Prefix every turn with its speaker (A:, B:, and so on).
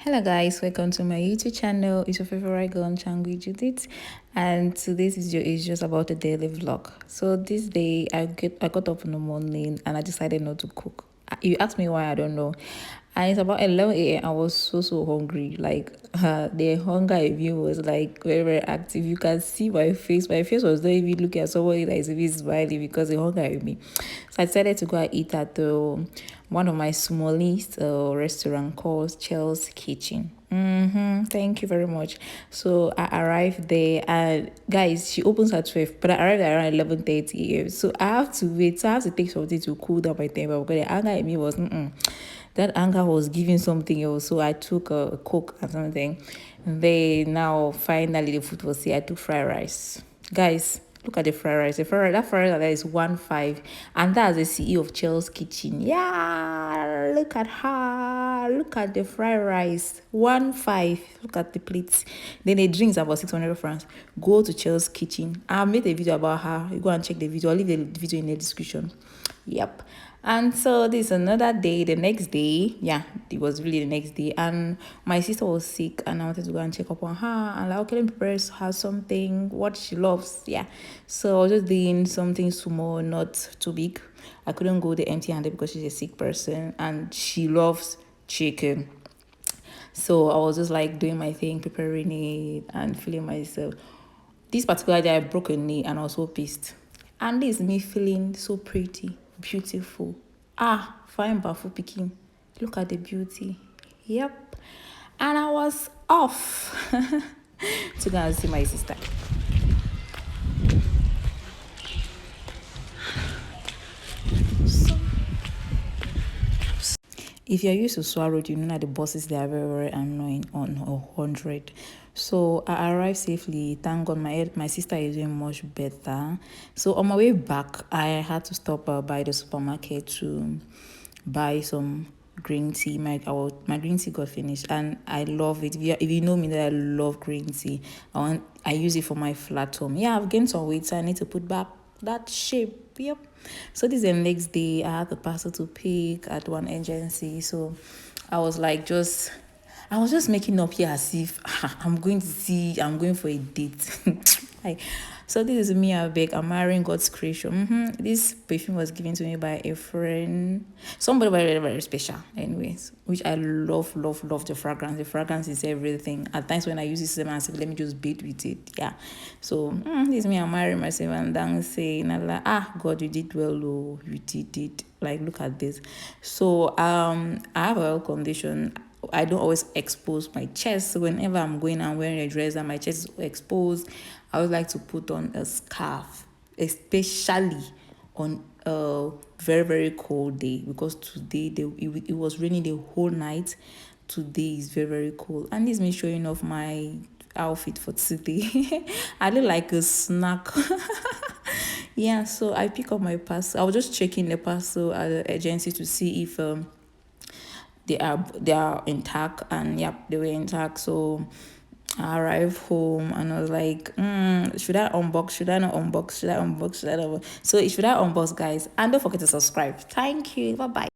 A: Hello guys, welcome to my YouTube channel. It's your favorite girl Changui Judith, and today's video is just about a daily vlog. So this day I got up in the morning and I decided not to cook. You asked me why, I don't know. And it's about 11 a.m. I was so hungry. Like the hunger in me was like very active. You can see my face. My face was not even looking at somebody that is even smiling because the hunger in me. So I decided to go and eat at one of my smallest restaurant called Chel's Kitchen. Thank you very much. So I arrived there, and guys, she opens at 12, but I arrived at around 11:30 a.m. So I have to wait. So I have to take something to cool down my temper because the anger in me was that anger was giving something else. So I took a Coke and something. Then now finally the food was here. I took fried rice. Guys, look at the fried rice. That fried rice that is 1.5, and that's the CEO of Chel's Kitchen. Yeah, look at her. Look at the fried rice. 1.5. Look at the plates. Then the drinks about 600 francs. Go to Chel's Kitchen. I made a video about her. You go and check the video. I'll leave the video in the description. Yep. And so this is another day. The next day, yeah, it was really the next day, and my sister was sick and I wanted to go and check up on her and like, okay, let me prepare her something what she loves. Yeah, so I was just doing something small, not too big. I couldn't go the empty handed because she's a sick person and she loves chicken. So I was just like doing my thing, preparing it and feeling myself. This particular day I broke a knee and I was so pissed. And this is me feeling so pretty, beautiful. Fine bafu picking. Look at the beauty. Yep. And I was off to go and see my sister. If you're used to Swallow, you know that the buses, they are very annoying on 100. So I arrived safely. Thank God my sister is doing much better. So on my way back, I had to stop by the supermarket to buy some green tea. My green tea got finished and I love it. If you know me, that I love green tea. I use it for my flat tummy. Yeah, I've gained some weight, so I need to put back that shape. Yep. So this is the next day. I had the parcel to pick at one agency. So I was like I was just making up here as if I'm going for a date. like, so this is me, I'm marrying God's creation. This perfume was given to me by a friend, somebody very special. Anyways, which I love the fragrance. The fragrance is everything. At times when I use this, I say, let me just bathe with it. Yeah. So this is me, I'm marrying myself and then saying, like, God, you did well, oh, you did it. Like, look at this. So I have a health condition. I don't always expose my chest. So whenever I'm going and wearing a dress and my chest is exposed, I would like to put on a scarf, especially on a very cold day, because today it was raining the whole night. Today is very cold, and this is me showing off my outfit for today. I look like a snack. Yeah, so I pick up my parcel. I was just checking the parcel at the agency to see if they are intact, and yep, they were intact. So I arrived home and I was like, should I unbox? Should I not unbox? Should I unbox? Should I not unbox? So should I unbox, guys? And don't forget to subscribe. Thank you. Bye bye.